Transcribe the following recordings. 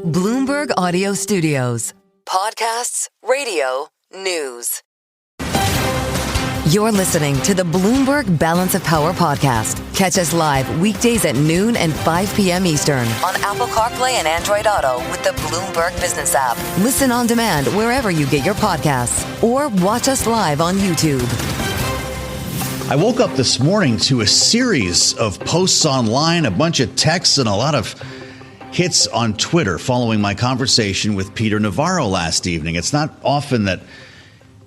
Bloomberg Audio Studios. Podcasts, radio, news. You're listening to the Bloomberg Balance of Power podcast. Catch us live weekdays at noon and 5 p.m. Eastern on Apple CarPlay and Android Auto with the Bloomberg Business app. Listen on demand wherever you get your podcasts or watch us live on YouTube. I woke up this morning to a series of posts online, a bunch of texts, and a lot of hits on Twitter following my conversation with Peter Navarro last evening. It's not often that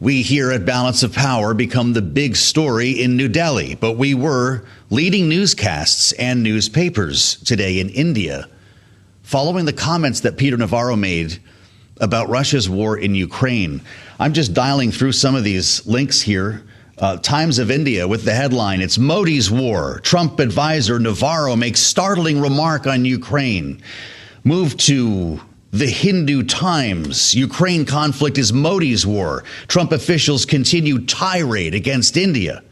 we here at Balance of Power become the big story in New Delhi, but we were leading newscasts and newspapers today in India following the comments that Peter Navarro made about Russia's war in Ukraine. I'm just dialing through some of these links here. Times of India with the headline, "It's Modi's war. Trump advisor Navarro makes startling remark on Ukraine." Move to The Hindu Times. Ukraine conflict is Modi's war. Trump officials continue tirade against India.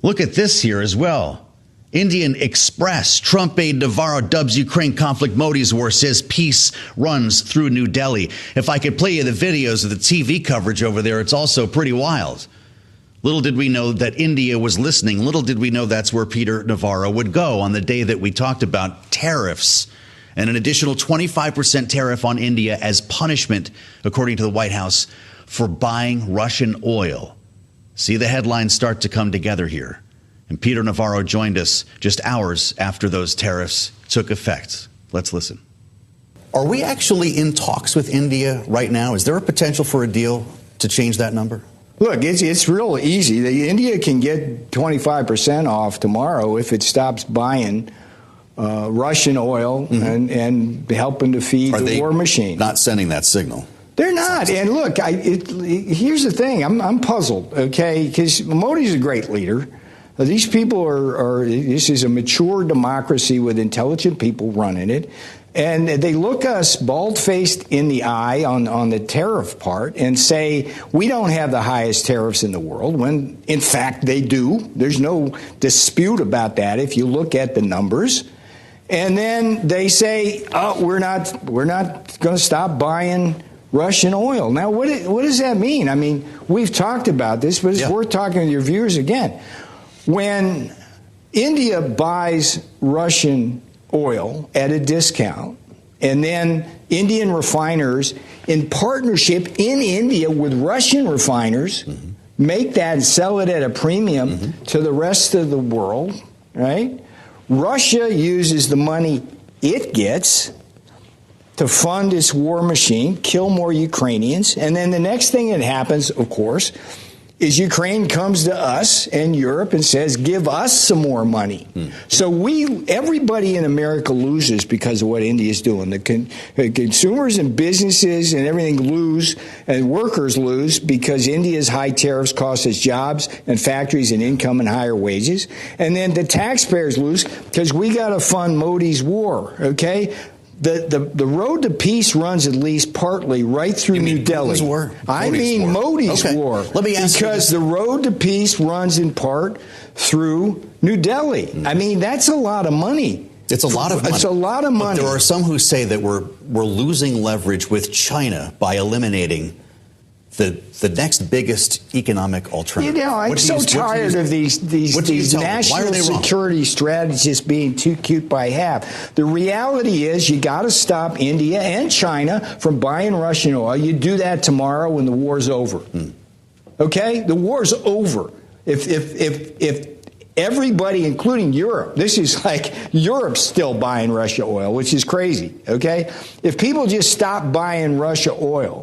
Look at this here as well. Indian Express. Trump aide Navarro dubs Ukraine conflict Modi's war, says peace runs through New Delhi. If I could play you the videos of the TV coverage over there, it's also pretty wild. Little did we know that India was listening. Little did we know that's where Peter Navarro would go on the day that we talked about tariffs and an additional 25% tariff on India as punishment, according to the White House, for buying Russian oil. See the headlines start to come together here. And Peter Navarro joined us just hours after those tariffs took effect. Let's listen. Are we actually in talks with India right now? Is there a potential for a deal to change that number? Look, it's real easy. India can get 25% off tomorrow if it stops buying Russian oil and helping to feed the war machine. Not sending that signal. They're not. And look, here's the thing. I'm puzzled, okay, because Modi's a great leader. These people this is a mature democracy with intelligent people running it. And they look us bald-faced in the eye on the tariff part and say, we don't have the highest tariffs in the world, when, in fact, they do. There's no dispute about that if you look at the numbers. And then they say, oh, we're not going to stop buying Russian oil. Now, what does that mean? I mean, we've talked about this, but it's worth talking to your viewers again. When India buys Russian oil at a discount, and then Indian refiners in partnership in India with Russian refiners make that and sell it at a premium to the rest of the world, right? Russia uses the money it gets to fund its war machine, kill more Ukrainians, and then the next thing that happens, of course, is Ukraine comes to us and Europe and says, give us some more money. So everybody in America loses because of what India is doing. The consumers and businesses and everything lose, and workers lose because India's high tariffs cost us jobs and factories and income and higher wages. And then the taxpayers lose because we got to fund Modi's war, okay? The road to peace runs at least partly right through New Delhi. I mean Modi's war. Let me ask because the road to peace runs in part through New Delhi. I mean, that's a lot of money. It's a lot of money. It's a lot of money. But there are some who say that we're losing leverage with China by eliminating the next biggest economic alternative. You know, I'm so tired of these national security strategists being too cute by half. The reality is you got to stop India and China from buying Russian oil. You do that tomorrow when the war's over. Okay? The war's over. If everybody, including Europe, this is like Europe's still buying Russia oil, which is crazy, okay? If people just stop buying Russia oil,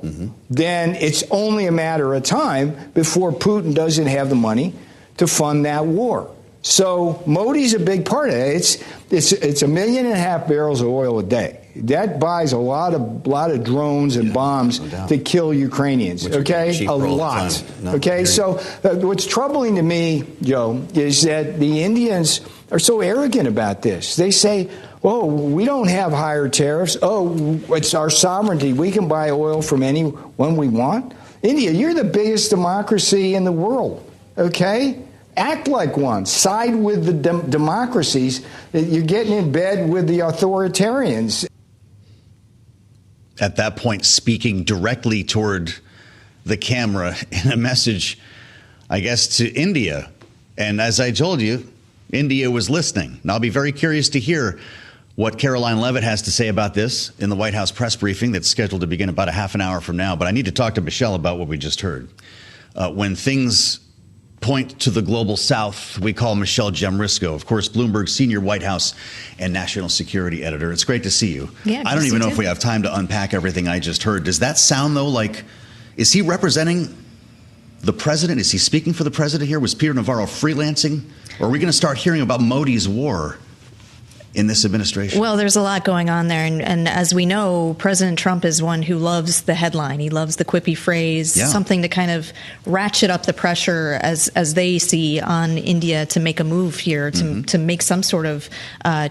then it's only a matter of time before Putin doesn't have the money to fund that war. So Modi's a big part of it. It's 1.5 million barrels of oil a day. That buys a lot of drones and bombs to kill Ukrainians. Okay, a lot. Okay, so what's troubling to me, Joe, is that the Indians are so arrogant about this. They say, "Oh, we don't have higher tariffs. Oh, it's our sovereignty. We can buy oil from anyone we want." India, you're the biggest democracy in the world. Okay. Act like one. Side with the democracies. You're getting in bed with the authoritarians. at that point speaking directly toward the camera in a message, I guess, to India. And as I told you, India was listening. And I'll be very curious to hear what Caroline Leavitt has to say about this in the White House press briefing that's scheduled to begin about a half an hour from now. But I need to talk to Michelle about what we just heard. When things point to the global south, we call Michelle Jamrisco, of course, Bloomberg senior White House and national security editor. It's great to see you. Yeah, I don't even know if we have time to unpack everything I just heard. Does that sound, though, like, is he representing the president? Is he speaking for the president here? Was Peter Navarro freelancing? Or are we going to start hearing about Modi's war in this administration? Well, there's a lot going on there. And as we know, President Trump is one who loves the headline. He loves the quippy phrase, something to kind of ratchet up the pressure as they see on India to make a move here, to make some sort of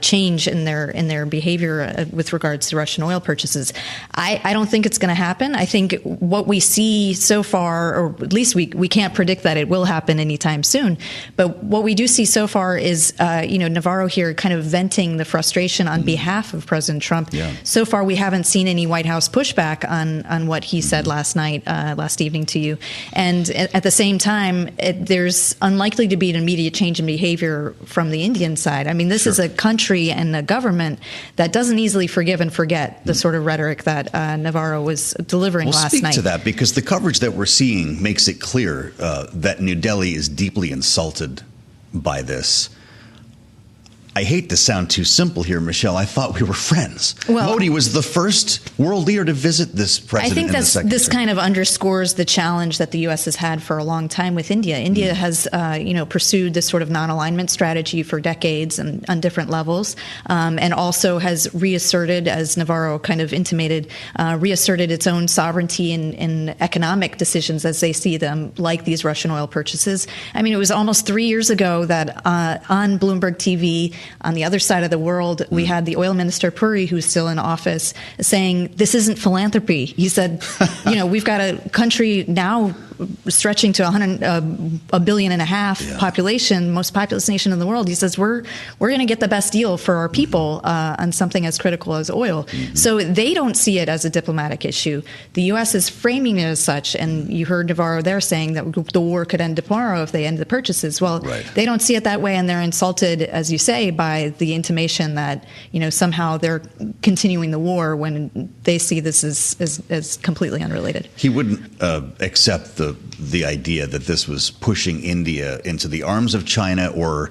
change in their behavior with regards to Russian oil purchases. I don't think it's going to happen. I think what we see so far, or at least we can't predict that it will happen anytime soon. But what we do see so far is, Navarro here kind of venting the frustration on behalf of President Trump. So far, we haven't seen any White House pushback on what he said last evening to you. And at the same time, there's unlikely to be an immediate change in behavior from the Indian side. I mean, this is a country and a government that doesn't easily forgive and forget the sort of rhetoric that Navarro was delivering last night. Speak to that, because the coverage that we're seeing makes it clear that New Delhi is deeply insulted by this. I hate to sound too simple here, Michelle. I thought we were friends. Well, Modi was the first world leader to visit this president. I think this kind of underscores the challenge that the U.S. has had for a long time with India. India has, pursued this sort of non-alignment strategy for decades and on different levels, and also has reasserted, as Navarro kind of intimated, reasserted its own sovereignty in economic decisions as they see them, like these Russian oil purchases. I mean, it was almost 3 years ago that on Bloomberg TV, on the other side of the world, we had the oil minister Puri, who's still in office, saying this isn't philanthropy. He said, we've got a country now stretching to 1.5 billion population, most populous nation in the world. He says we're going to get the best deal for our people on something as critical as oil. So they don't see it as a diplomatic issue. The U.S. is framing it as such, and you heard Navarro there saying that the war could end tomorrow if they end the purchases. Well, they don't see it that way, and they're insulted, as you say, by the intimation that somehow they're continuing the war when they see this as completely unrelated. He wouldn't accept the idea that this was pushing India into the arms of China or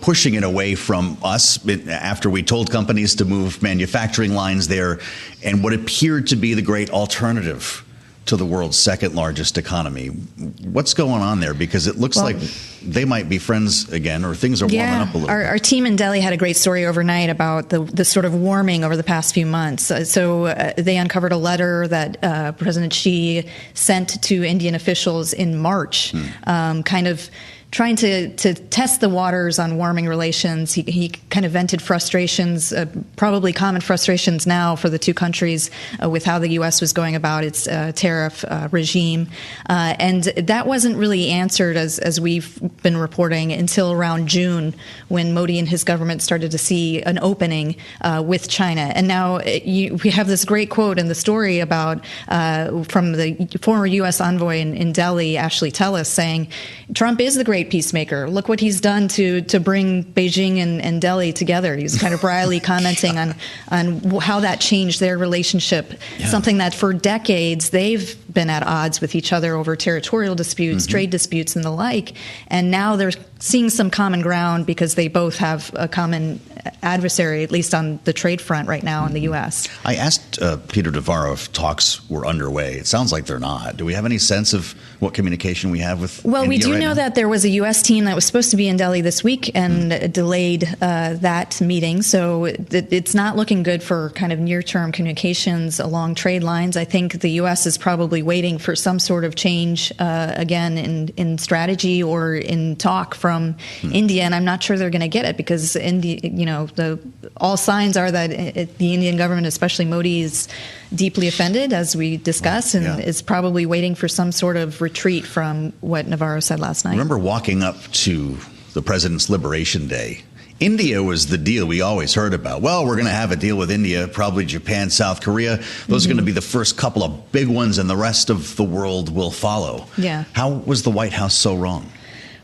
pushing it away from us after we told companies to move manufacturing lines there, and what appeared to be the great alternative to the world's second largest economy. What's going on there? Because it looks like they might be friends again, or things are warming up a little bit. Our team in Delhi had a great story overnight about the sort of warming over the past few months. So they uncovered a letter that President Xi sent to Indian officials in March, kind of trying to test the waters on warming relations. He kind of vented frustrations, probably common frustrations now for the two countries with how the U.S. was going about its tariff regime. And that wasn't really answered, as we've been reporting, until around June, when Modi and his government started to see an opening with China. And now we have this great quote in the story about from the former U.S. envoy in Delhi, Ashley Tellis, saying, Trump is the great peacemaker. Look what he's done to bring Beijing and Delhi together. He's kind of wryly commenting on how that changed their relationship, something that for decades they've been at odds with each other over territorial disputes, trade disputes, and the like. And now they're seeing some common ground because they both have a common adversary, at least on the trade front right now in the U.S. I asked Peter Navarro if talks were underway. It sounds like they're not. Do we have any sense of what communication we have with India we do right know now? That there was a U.S. team that was supposed to be in Delhi this week and delayed that meeting. So it's not looking good for kind of near-term communications along trade lines. I think the U.S. is probably waiting for some sort of change again in strategy or in talk from India, and I'm not sure they're going to get it because India, all signs are that the Indian government, especially Modi, is deeply offended, as we discussed, and is probably waiting for some sort of retreat from what Navarro said last night. Remember walking up to the President's Liberation Day India was the deal we always heard about. Well, we're going to have a deal with India, probably Japan, South Korea. Those are going to be the first couple of big ones, and the rest of the world will follow. Yeah. How was the White House so wrong?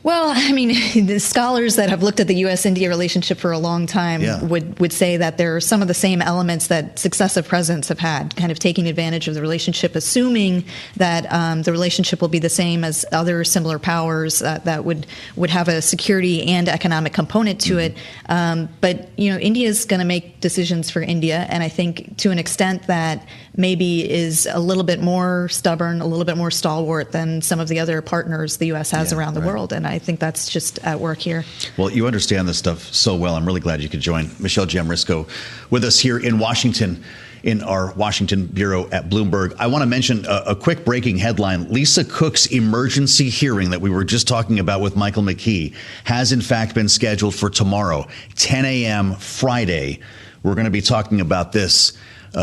Well, I mean, the scholars that have looked at the U.S.-India relationship for a long time would say that there are some of the same elements that successive presidents have had, kind of taking advantage of the relationship, assuming that the relationship will be the same as other similar powers that would have a security and economic component to it. But, India is going to make decisions for India, and I think to an extent that maybe is a little bit more stubborn, a little bit more stalwart than some of the other partners the U.S. has around the world. And I think that's just at work here. Well, you understand this stuff so well. I'm really glad you could join Michelle Jamrisco with us here in Washington, in our Washington bureau at Bloomberg. I want to mention a quick breaking headline. Lisa Cook's emergency hearing that we were just talking about with Michael McKee has in fact been scheduled for tomorrow, 10 a.m. Friday. We're going to be talking about this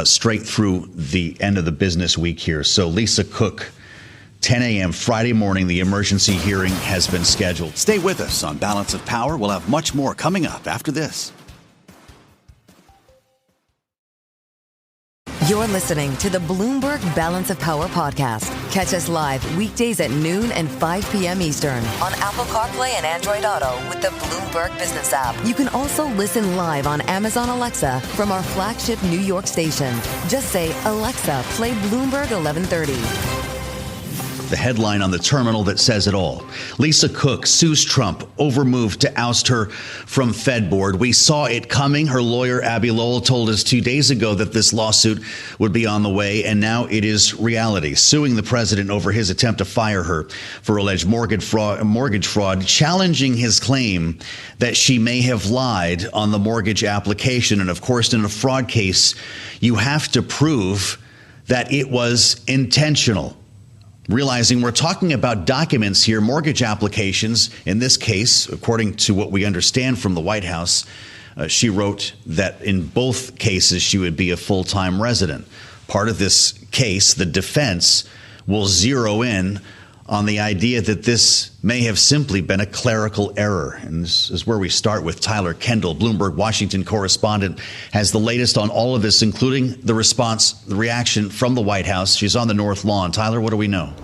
straight through the end of the business week here. So Lisa Cook, 10 a.m. Friday morning, the emergency hearing has been scheduled. Stay with us on Balance of Power. We'll have much more coming up after this. You're listening to the Bloomberg Balance of Power podcast. Catch us live weekdays at noon and 5 p.m. Eastern on Apple CarPlay and Android Auto with the Bloomberg Business app. You can also listen live on Amazon Alexa from our flagship New York station. Just say, Alexa, play Bloomberg 1130. The headline on the terminal that says it all. Lisa Cook sues Trump over move to oust her from Fed board. We saw it coming. Her lawyer, Abby Lowell, told us 2 days ago that this lawsuit would be on the way, and now it is reality. Suing the president over his attempt to fire her for alleged mortgage fraud, challenging his claim that she may have lied on the mortgage application. And of course, in a fraud case, you have to prove that it was intentional. Realizing we're talking about documents here, mortgage applications. In this case, according to what we understand from the White House, she wrote that in both cases she would be a full-time resident. Part of this case, the defense will zero in on the idea that this may have simply been a clerical error. And this is where we start with Tyler Kendall, Bloomberg Washington correspondent, has the latest on all of this, including the response, the reaction from the White House. She's on the North Lawn. Tyler, what do we know?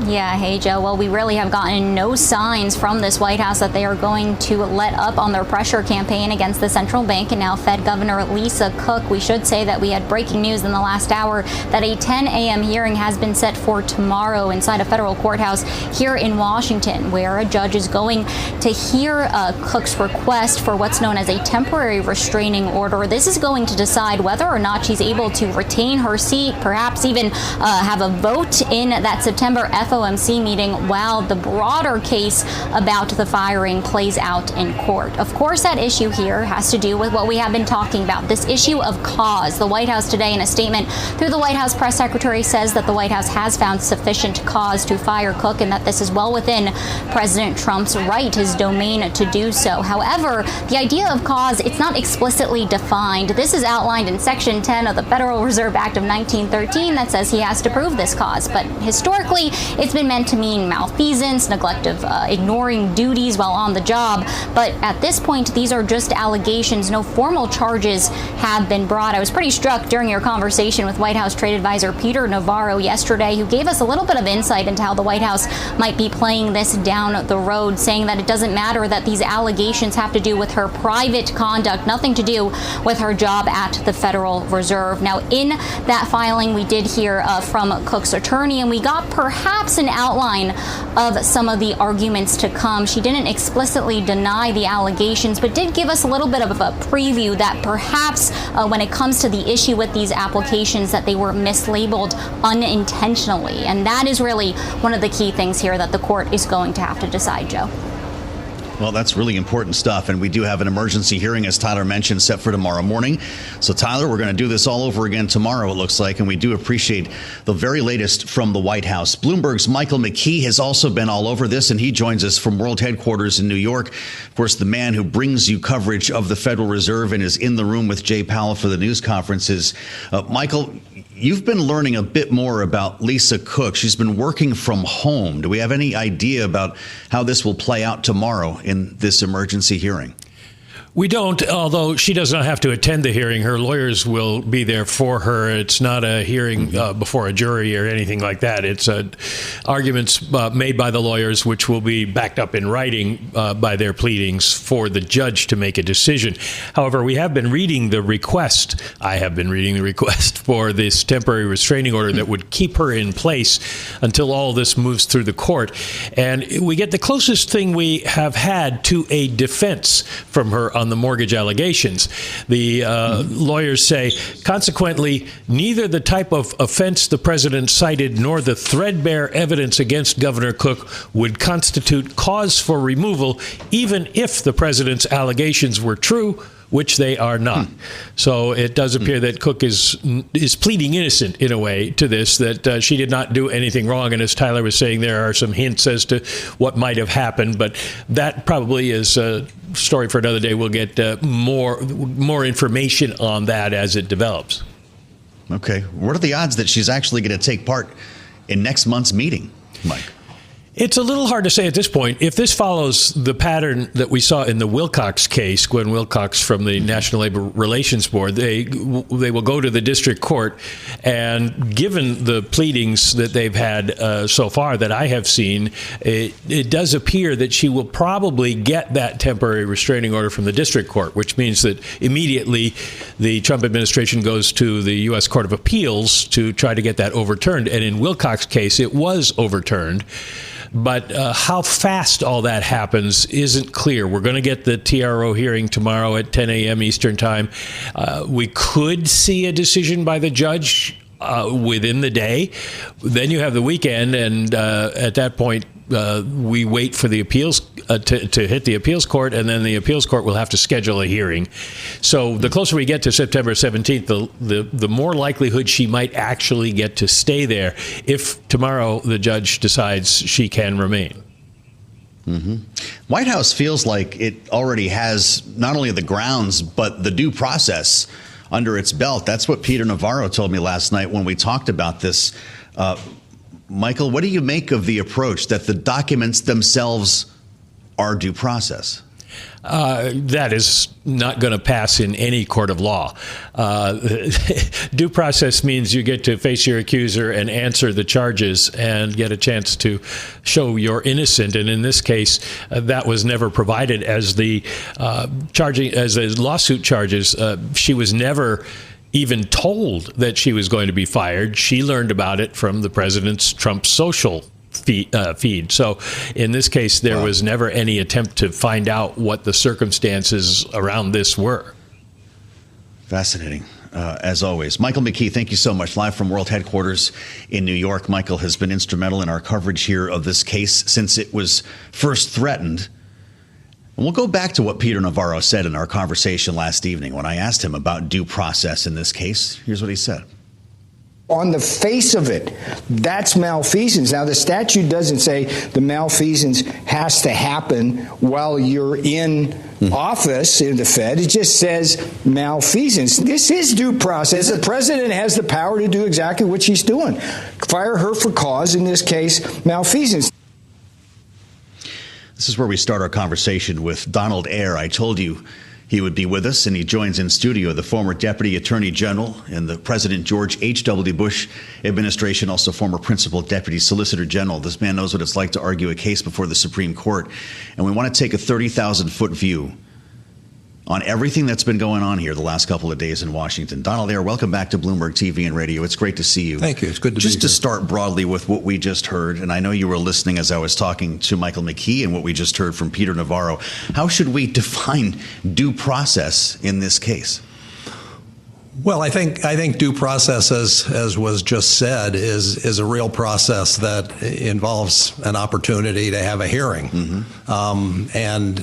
Yeah, hey, Joe. Well, we really have gotten no signs from this White House that they are going to let up on their pressure campaign against the central bank and now Fed Governor Lisa Cook. We should say that we had breaking news in the last hour that a 10 a.m. hearing has been set for tomorrow inside a federal courthouse here in Washington, where a judge is going to hear Cook's request for what's known as a temporary restraining order. This is going to decide whether or not she's able to retain her seat, perhaps even have a vote in that September FOMC meeting while the broader case about the firing plays out in court. Of course, that issue here has to do with what we have been talking about, this issue of cause. The White House today, in a statement through the White House press secretary, says that the White House has found sufficient cause to fire Cook and that this is well within President Trump's right, his domain, to do so. However, the idea of cause, it's not explicitly defined. This is outlined in Section 10 of the Federal Reserve Act of 1913 that says he has to prove this cause. But historically, it's been meant to mean malfeasance, neglect of ignoring duties while on the job. But at this point, these are just allegations. No formal charges have been brought. I was pretty struck during your conversation with White House trade advisor Peter Navarro yesterday, who gave us a little bit of insight into how the White House might be playing this down the road, saying that it doesn't matter that these allegations have to do with her private conduct, nothing to do with her job at the Federal Reserve. Now, in that filing, we did hear from Cook's attorney, and we got perhaps an outline of some of the arguments to come. She didn't explicitly deny the allegations, but did give us a little bit of a preview that perhaps when it comes to the issue with these applications, that they were mislabeled unintentionally. And that is really one of the key things here that the court is going to have to decide, Joe. Well, that's really important stuff. And we do have an emergency hearing, as Tyler mentioned, set for tomorrow morning. So, Tyler, we're going to do this all over again tomorrow, it looks like. And we do appreciate the very latest from the White House. Bloomberg's Michael McKee has also been all over this, and he joins us from World Headquarters in New York. Of course, the man who brings you coverage of the Federal Reserve and is in the room with Jay Powell for the news conferences. Michael, you've been learning a bit more about Lisa Cook. She's been working from home. Do we have any idea about how this will play out tomorrow in this emergency hearing? We don't, although she does not have to attend the hearing. Her lawyers will be there for her. It's not a hearing before a jury or anything like that. It's arguments made by the lawyers, which will be backed up in writing by their pleadings for the judge to make a decision. However, we have been reading the request. I have been reading the request for this temporary restraining order that would keep her in place until all this moves through the court. And we get the closest thing we have had to a defense from her on the mortgage allegations. The lawyers say, consequently, neither the type of offense the president cited nor the threadbare evidence against Governor Cook would constitute cause for removal, even if the president's allegations were true, which they are not. So it does appear that Cook is pleading innocent in a way to this, that she did not do anything wrong. And as Tyler was saying, there are some hints as to what might have happened, but that probably is a story for another day. We'll get more information on that as it develops. Okay. What are the odds that she's actually going to take part in next month's meeting, Mike? It's a little hard to say at this point. If this follows the pattern that we saw in the Wilcox case, Gwen Wilcox from the National Labor Relations Board, they will go to the district court, and given the pleadings that they've had so far that I have seen, it does appear that she will probably get that temporary restraining order from the district court, which means that immediately the Trump administration goes to the U.S. Court of Appeals to try to get that overturned. And in Wilcox's case, it was overturned. But how fast all that happens isn't clear. We're going to get the TRO hearing tomorrow at 10 a.m. Eastern time. We could see a decision by the judge within the day. Then you have the weekend, and at that point, we wait for the appeals to hit the appeals court, and then the appeals court will have to schedule a hearing. So the closer we get to September 17th, the more likelihood she might actually get to stay there if tomorrow the judge decides she can remain. Mm-hmm. White House feels like it already has not only the grounds, but the due process under its belt. That's what Peter Navarro told me last night when we talked about this. Michael, what do you make of the approach that the documents themselves are due process? That is not going to pass in any court of law. Due process means you get to face your accuser and answer the charges and get a chance to show you're innocent. And in this case, that was never provided as the lawsuit charges. She was never even told that she was going to be fired. She learned about it from the president's Trump social feed. So in this case, there was never any attempt to find out what the circumstances around this were. Fascinating, as always. Michael McKee, thank you so much. Live from World Headquarters in New York. Michael has been instrumental in our coverage here of this case since it was first threatened. And we'll go back to what Peter Navarro said in our conversation last evening when I asked him about due process in this case. Here's what he said. On the face of it, that's malfeasance. Now, the statute doesn't say the malfeasance has to happen while you're in office in the Fed. It just says malfeasance. This is due process. The president has the power to do exactly what she's doing. Fire her for cause, in this case, malfeasance. This is where we start our conversation with Donald Eyre. I told you he would be with us, and he joins in studio the former Deputy Attorney General in the President George H.W. Bush administration, also former Principal Deputy Solicitor General. This man knows what it's like to argue a case before the Supreme Court. And we want to take a 30,000-foot view on everything that's been going on here the last couple of days in Washington. Donald Eyre, welcome back to Bloomberg TV and Radio. It's great to see you. Thank you. It's good to be here. Just to start broadly with what we just heard, and I know you were listening as I was talking to Michael McKee and what we just heard from Peter Navarro, how should we define due process in this case? Well, I think due process, as was just said, is a real process that involves an opportunity to have a hearing. And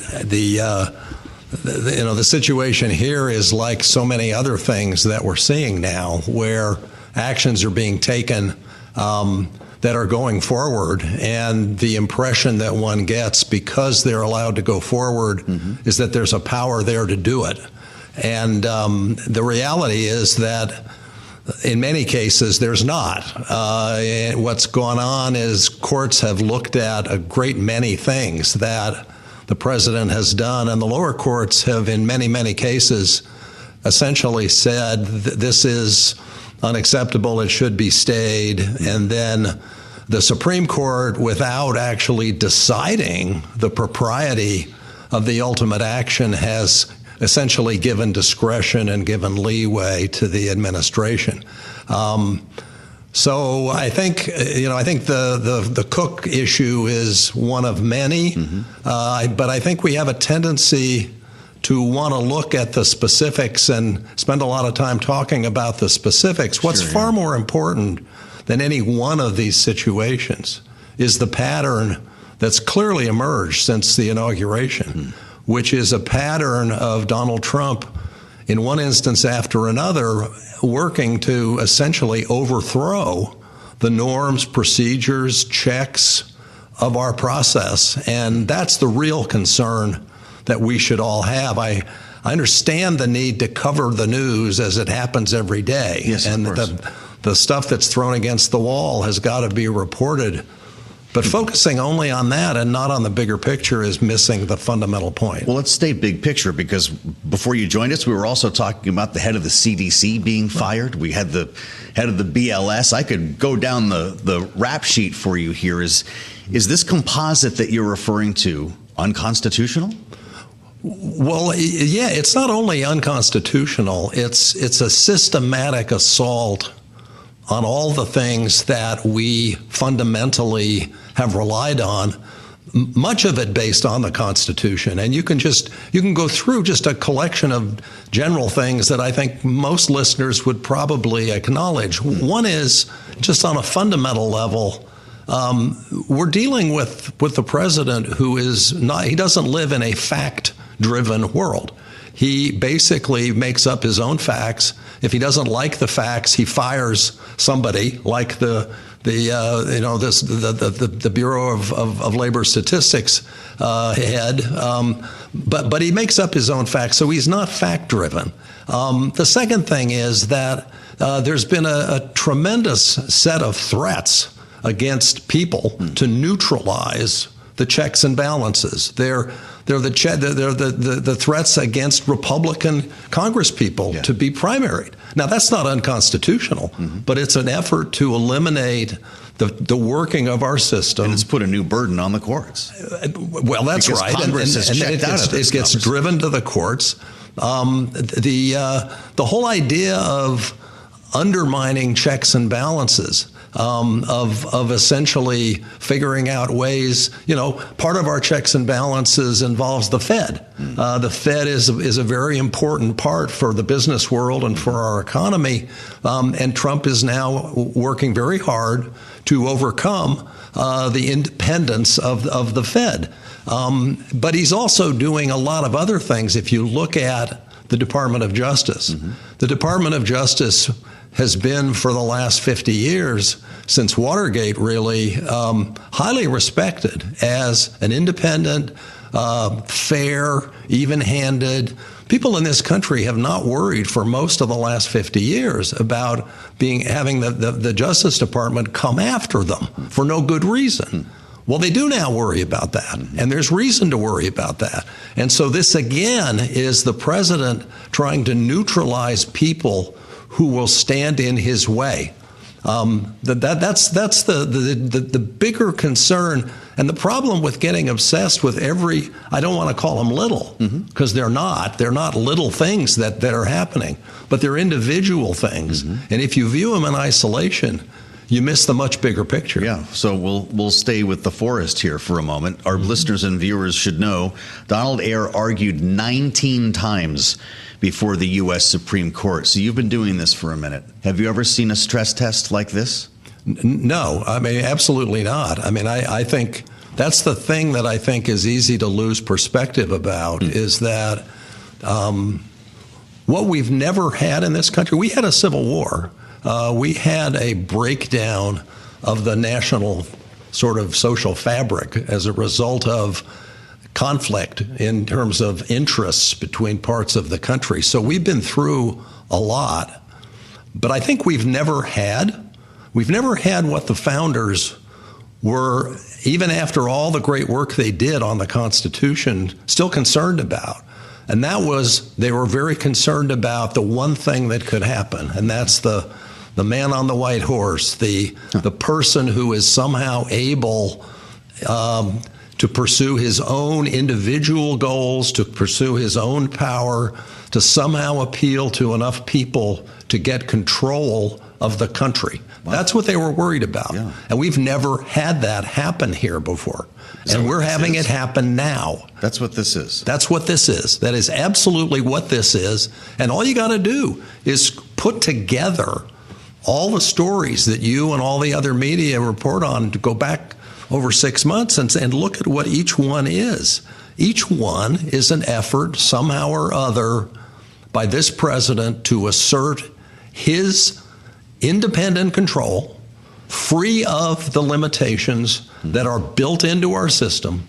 the situation here is like so many other things that we're seeing now, where actions are being taken that are going forward, and the impression that one gets because they're allowed to go forward is that there's a power there to do it. And the reality is that in many cases there's not. What's gone on is courts have looked at a great many things that the president has done. And the lower courts have, in many, many cases, essentially said this is unacceptable, it should be stayed. And then the Supreme Court, without actually deciding the propriety of the ultimate action, has essentially given discretion and given leeway to the administration. So I think, the Cook issue is one of many, but I think we have a tendency to want to look at the specifics and spend a lot of time talking about the specifics. What's far more important than any one of these situations is the pattern that's clearly emerged since the inauguration, which is a pattern of Donald Trump, in one instance after another, working to essentially overthrow the norms, procedures, checks of our process. And that's the real concern that we should all have. I understand the need to cover the news as it happens every day. Yes, and the stuff that's thrown against the wall has got to be reported. But focusing only on that and not on the bigger picture is missing the fundamental point. Well, let's stay big picture, because before you joined us, we were also talking about the head of the CDC being fired. We had the head of the BLS. I could go down the rap sheet for you here. Is this composite that you're referring to unconstitutional? Well, yeah, it's not only unconstitutional, it's a systematic assault on all the things that we fundamentally have relied on, much of it based on the Constitution. And you can go through just a collection of general things that I think most listeners would probably acknowledge. One is, just on a fundamental level, we're dealing with the president who he doesn't live in a fact-driven world. He basically makes up his own facts. If he doesn't like the facts, he fires somebody, like the Bureau of Labor Statistics head. But he makes up his own facts, so he's not fact-driven. The second thing is that there's been a tremendous set of threats against people to neutralize the checks and to They're the threats against Republican congresspeople to be primaried. Now, that's not unconstitutional, but it's an effort to eliminate the working of our system. And it's put a new burden on the courts. Well, that's because right. Congress has checked out of this. It gets driven to the courts. The whole idea of undermining checks and balances, of essentially figuring out ways, part of our checks and balances involves the Fed. The Fed is a very important part for the business world and for our economy. And Trump is now working very hard to overcome the independence of the Fed. But he's also doing a lot of other things. If you look at the Department of Justice, the Department of Justice has been, for the last 50 years, since Watergate really, highly respected as an independent, fair, even-handed. People in this country have not worried for most of the last 50 years about having the Justice Department come after them for no good reason. Well, they do now worry about that, and there's reason to worry about that. And so this, again, is the president trying to neutralize people who will stand in his way. That's the bigger concern. And the problem with getting obsessed with I don't want to call them little, because they're not little things that are happening, but they're individual things. And if you view them in isolation, you miss the much bigger picture. Yeah, so we'll stay with the forest here for a moment. Our listeners and viewers should know Donald Ayre argued 19 times before the U.S. Supreme Court. So you've been doing this for a minute. Have you ever seen a stress test like this? No, I mean, absolutely not. I mean, I think that's the thing that I think is easy to lose perspective about, is that what we've never had in this country, we had a civil war. We had a breakdown of the national sort of social fabric as a result of conflict in terms of interests between parts of the country. So we've been through a lot, but I think we've never had what the founders were, even after all the great work they did on the Constitution, still concerned about. And that was, they were very concerned about the one thing that could happen, and that's the man on the white horse, the person who is somehow able to pursue his own individual goals, to pursue his own power, to somehow appeal to enough people to get control of the country. Wow. That's what they were worried about. Yeah. And we've never had that happen here before. And we're having it happen now. That's what this is. That's what this is. That is absolutely what this is. And all you got to do is put together all the stories that you and all the other media report on, to go back over 6 months and look at what each one is. Each one is an effort, somehow or other, by this president to assert his independent control, free of the limitations that are built into our system,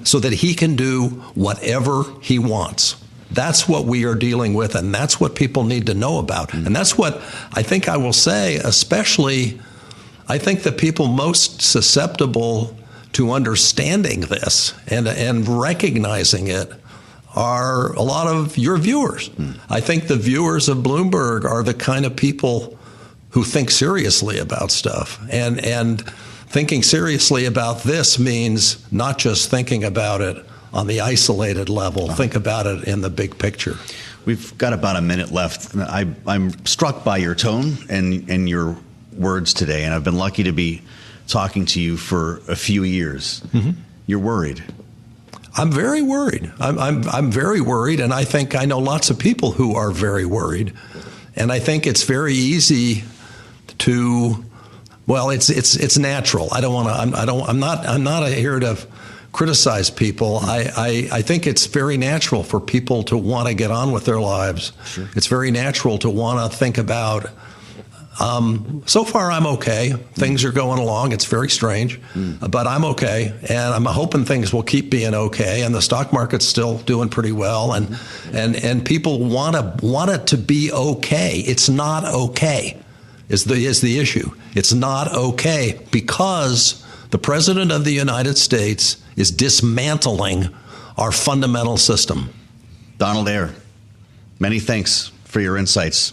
so that he can do whatever he wants. That's what we are dealing with, and that's what people need to know about. And that's what I think I will say, especially, I think the people most susceptible to understanding this and recognizing it are a lot of your viewers. I think the viewers of Bloomberg are the kind of people who think seriously about stuff. And thinking seriously about this means not just thinking about it on the isolated level, think about it in the big picture. We've got about a minute left. I'm struck by your tone and your words today, and I've been lucky to be talking to you for a few years. Mm-hmm. You're worried. I'm very worried. I'm very worried, and I think I know lots of people who are very worried. And I think it's very easy to, well, it's natural. I'm not here to criticize people. I think it's very natural for people to want to get on with their lives. Sure. It's very natural to want to think about, so far I'm okay. Things are going along. It's very strange, but I'm okay. And I'm hoping things will keep being okay. And the stock market's still doing pretty well. And people want it to be okay. It's not okay is the issue. It's not okay because the President of the United States is dismantling our fundamental system. Donald Eyre, many thanks for your insights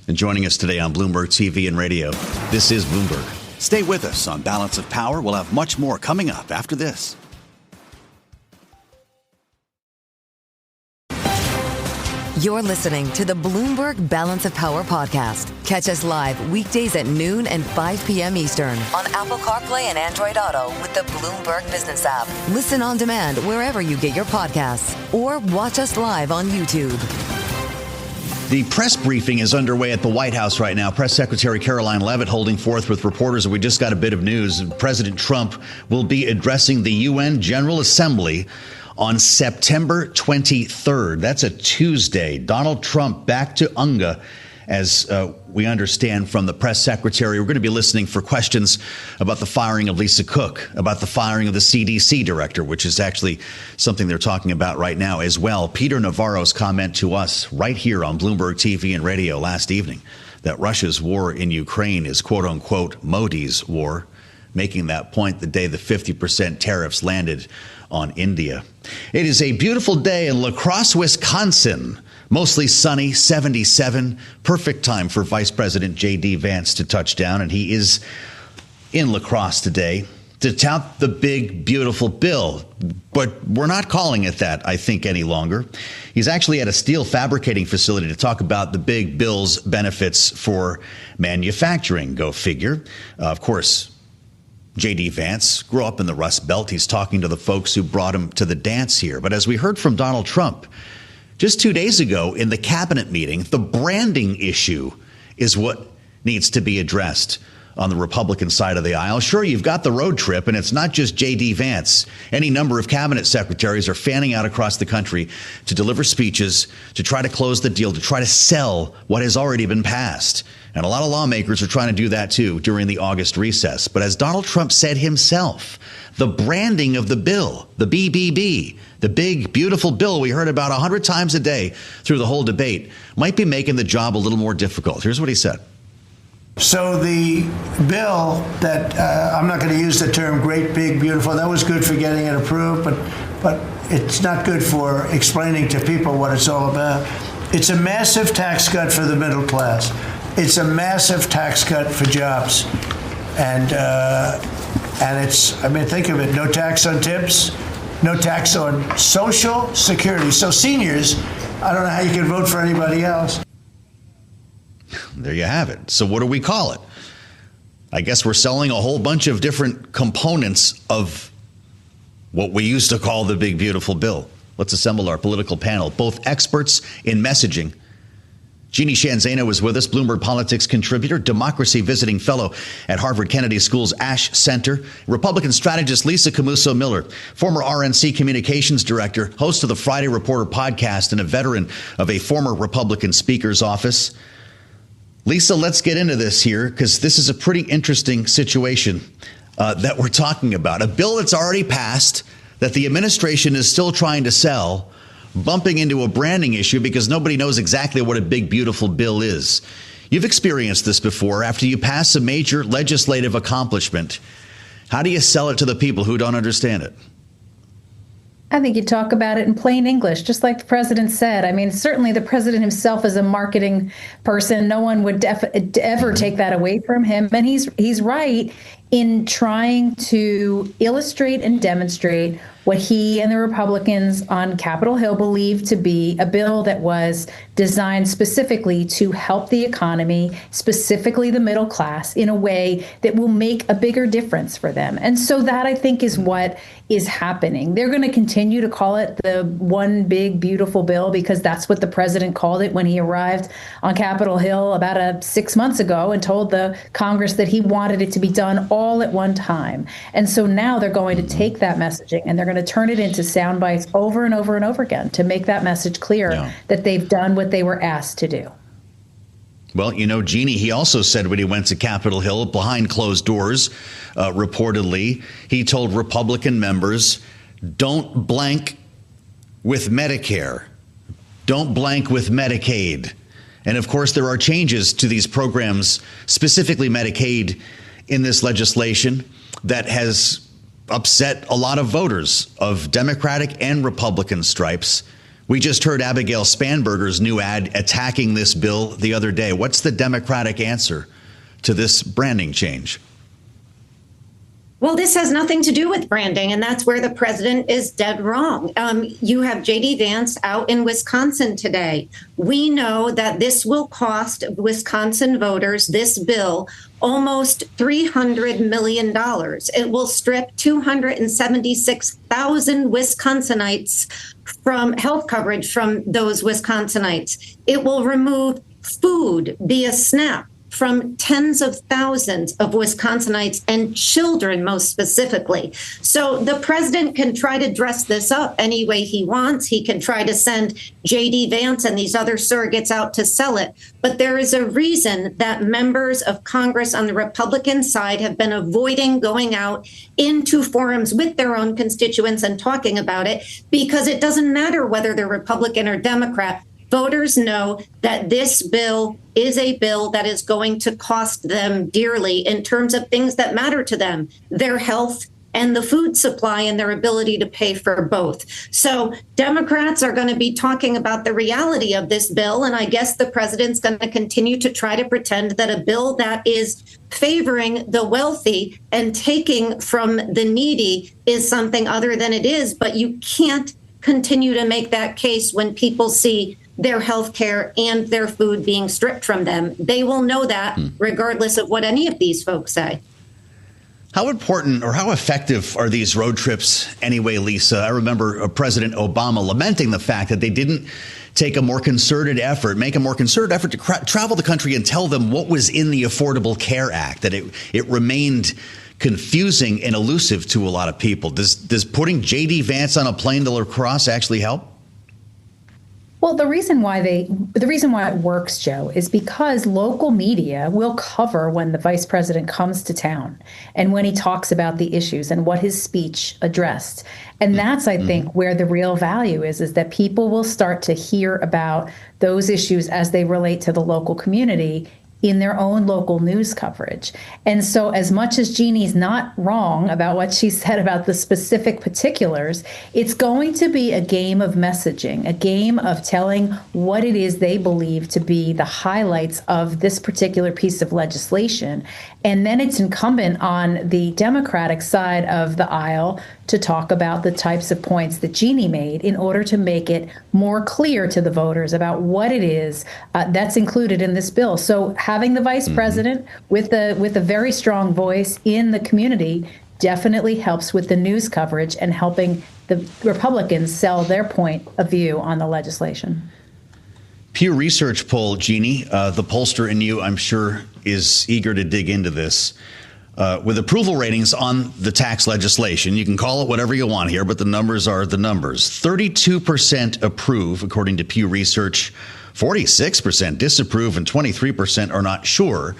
and joining us today on Bloomberg TV and radio. This is Bloomberg. Stay with us on Balance of Power. We'll have much more coming up after this. You're listening to the Bloomberg Balance of Power podcast. Catch us live weekdays at noon and 5 p.m. Eastern on Apple CarPlay and Android Auto with the Bloomberg Business app. Listen on demand wherever you get your podcasts or watch us live on YouTube. The press briefing is underway at the White House right now. Press Secretary Caroline Leavitt holding forth with reporters. We just got a bit of news. President Trump will be addressing the UN General Assembly on September 23rd. That's a Tuesday. Donald Trump back to UNGA, as we understand from the press secretary. We're going to be listening for questions about the firing of Lisa Cook, about the firing of the CDC director, which is actually something they're talking about right now as well. Peter Navarro's comment to us right here on Bloomberg TV and radio last evening that Russia's war in Ukraine is, quote unquote, Modi's war, making that point the day the 50% tariffs landed on India. It is a beautiful day in La Crosse, Wisconsin. Mostly sunny, 77. Perfect time for Vice President J.D. Vance to touch down, and he is in La Crosse today to tout the big, beautiful bill. But we're not calling it that, I think, any longer. He's actually at a steel fabricating facility to talk about the big bill's benefits for manufacturing. Go figure. Of course, J.D. Vance grew up in the Rust Belt. He's talking to the folks who brought him to the dance here. But as we heard from Donald Trump just 2 days ago in the cabinet meeting, the branding issue is what needs to be addressed on the Republican side of the aisle. Sure, you've got the road trip, and it's not just J.D. Vance. Any number of cabinet secretaries are fanning out across the country to deliver speeches, to try to close the deal, to try to sell what has already been passed. And a lot of lawmakers are trying to do that, too, during the August recess. But as Donald Trump said himself, the branding of the bill, the BBB, the big, beautiful bill we heard about 100 times a day through the whole debate, might be making the job a little more difficult. Here's what he said. So the bill that, I'm not going to use the term great, big, beautiful, that was good for getting it approved, but it's not good for explaining to people what it's all about. It's a massive tax cut for the middle class. It's a massive tax cut for jobs. And it's, I mean, think of it, no tax on tips, no tax on Social Security. So seniors, I don't know how you can vote for anybody else. There you have it. So what do we call it? I guess we're selling a whole bunch of different components of what we used to call the big, beautiful bill. Let's assemble our political panel, both experts in messaging. Jeannie Shanzana was with us, Bloomberg Politics contributor, democracy visiting fellow at Harvard Kennedy School's Ash Center, Republican strategist Lisa Camuso Miller, former RNC communications director, host of the Friday Reporter podcast, and a veteran of a former Republican speaker's office. Lisa, let's get into this here, because this is a pretty interesting situation that we're talking about. A bill that's already passed that the administration is still trying to sell, bumping into a branding issue because nobody knows exactly what a big, beautiful bill is. You've experienced this before. After you pass a major legislative accomplishment, how do you sell it to the people who don't understand it? I think you talk about it in plain English, just like the president said. I mean, certainly the president himself is a marketing person. No one would ever take that away from him. And he's right in trying to illustrate and demonstrate what he and the Republicans on Capitol Hill believed to be a bill that was designed specifically to help the economy, specifically the middle class, in a way that will make a bigger difference for them. And so that, I think, is what is happening. They're going to continue to call it the one big, beautiful bill because that's what the president called it when he arrived on Capitol Hill about 6 months ago and told the Congress that he wanted it to be done all at one time. And so now they're going to take that messaging and they're going to turn it into sound bites over and over and over again to make that message clear that they've done what they were asked to do. Well, you know, Jeannie, he also said when he went to Capitol Hill behind closed doors, reportedly, he told Republican members, don't blank with Medicare. Don't blank with Medicaid. And of course, there are changes to these programs, specifically Medicaid, in this legislation that has upset a lot of voters of Democratic and Republican stripes. We just heard Abigail Spanberger's new ad attacking this bill the other day. What's the Democratic answer to this branding change? Well, this has nothing to do with branding, and that's where the president is dead wrong. You have J.D. Vance out in Wisconsin today. We know that this will cost Wisconsin voters, this bill, almost $300 million. It will strip 276,000 Wisconsinites from health coverage from those Wisconsinites. It will remove food via SNAP from tens of thousands of Wisconsinites and children, most specifically. So the president can try to dress this up any way he wants. He can try to send J.D. Vance and these other surrogates out to sell it. But there is a reason that members of Congress on the Republican side have been avoiding going out into forums with their own constituents and talking about it, because it doesn't matter whether they're Republican or Democrat. Voters know that this bill is a bill that is going to cost them dearly in terms of things that matter to them, their health and the food supply and their ability to pay for both. So Democrats are going to be talking about the reality of this bill. And I guess the president's going to continue to try to pretend that a bill that is favoring the wealthy and taking from the needy is something other than it is. But you can't continue to make that case when people see their health care and their food being stripped from them. They will know that regardless of what any of these folks say. How important or how effective are these road trips anyway, Lisa? I remember President Obama lamenting the fact that they didn't make a more concerted effort to travel the country and tell them what was in the Affordable Care Act, that it remained confusing and elusive to a lot of people. Does putting J.D. Vance on a plane to La Crosse actually help? Well, the reason why it works, Joe, is because local media will cover when the vice president comes to town and when he talks about the issues and what his speech addressed. And that's, I think, where the real value is that people will start to hear about those issues as they relate to the local community in their own local news coverage. And so as much as Jeannie's not wrong about what she said about the specific particulars, it's going to be a game of messaging, a game of telling what it is they believe to be the highlights of this particular piece of legislation. And then it's incumbent on the Democratic side of the aisle to talk about the types of points that Jeannie made in order to make it more clear to the voters about what it is that's included in this bill. So having the vice president with a very strong voice in the community definitely helps with the news coverage and helping the Republicans sell their point of view on the legislation. Pew Research poll, Jeannie, the pollster in you, I'm sure, is eager to dig into this. With approval ratings on the tax legislation, you can call it whatever you want here, but the numbers are the numbers. 32% approve, according to Pew Research, 46% disapprove, and 23% are not sure.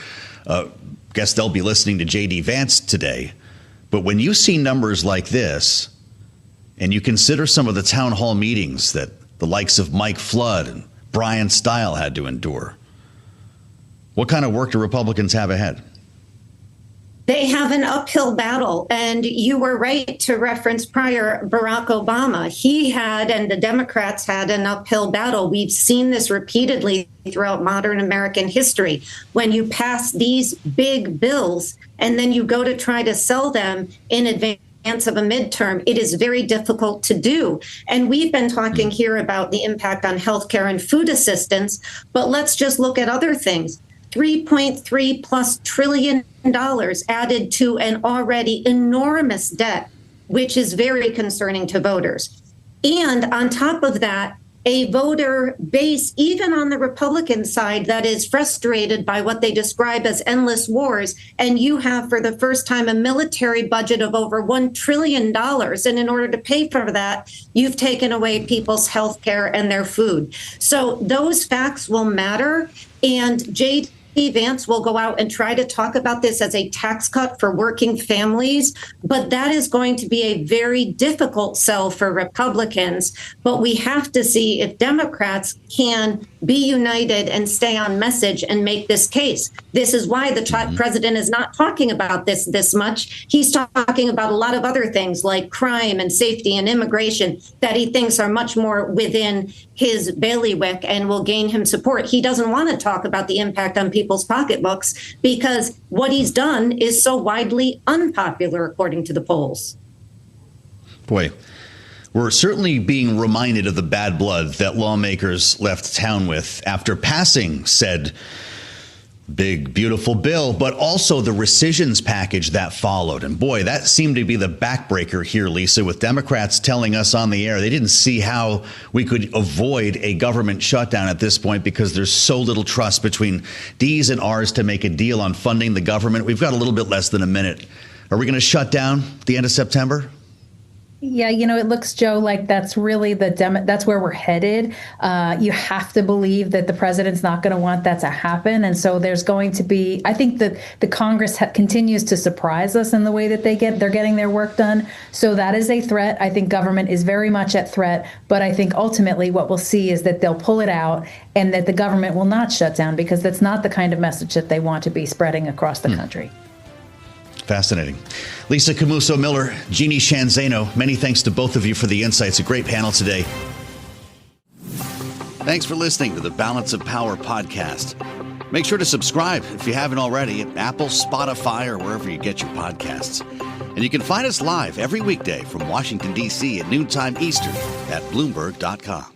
Guess they'll be listening to J.D. Vance today. But when you see numbers like this, and you consider some of the town hall meetings that the likes of Mike Flood and Brian Stile had to endure, what kind of work do Republicans have ahead? They have an uphill battle. And you were right to reference prior Barack Obama. He had, and the Democrats had, an uphill battle. We've seen this repeatedly throughout modern American history. When you pass these big bills and then you go to try to sell them in advance of a midterm, it is very difficult to do. And we've been talking here about the impact on healthcare and food assistance, but let's just look at other things. $3.3+ trillion added to an already enormous debt, which is very concerning to voters. And on top of that, a voter base, even on the Republican side, that is frustrated by what they describe as endless wars. And you have, for the first time, a military budget of over $1 trillion. And in order to pay for that, you've taken away people's health care and their food. So those facts will matter. And J.D. Vance will go out and try to talk about this as a tax cut for working families, but that is going to be a very difficult sell for Republicans. But we have to see if Democrats can be united and stay on message and make this case. This is why the president is not talking about this much. He's talking about a lot of other things like crime and safety and immigration that he thinks are much more within his bailiwick and will gain him support. He doesn't want to talk about the impact on people's pocketbooks because what he's done is so widely unpopular, according to the polls. Boy, we're certainly being reminded of the bad blood that lawmakers left town with after passing said big, beautiful bill, but also the rescissions package that followed. And boy, that seemed to be the backbreaker here, Lisa, with Democrats telling us on the air they didn't see how we could avoid a government shutdown at this point because there's so little trust between D's and R's to make a deal on funding the government. We've got a little bit less than a minute. Are we going to shut down at the end of September? Yeah, it looks, Joe, like that's really that's where we're headed. You have to believe that the president's not going to want that to happen. And so there's going to be, I think that the Congress continues to surprise us in the way that they're getting their work done. So that is a threat. I think government is very much at threat. But I think ultimately what we'll see is that they'll pull it out and that the government will not shut down because that's not the kind of message that they want to be spreading across the country. Fascinating. Lisa Camuso-Miller, Jeannie Shanzano, many thanks to both of you for the insights. A great panel today. Thanks for listening to the Balance of Power podcast. Make sure to subscribe if you haven't already at Apple, Spotify, or wherever you get your podcasts. And you can find us live every weekday from Washington, D.C. at noontime Eastern at Bloomberg.com.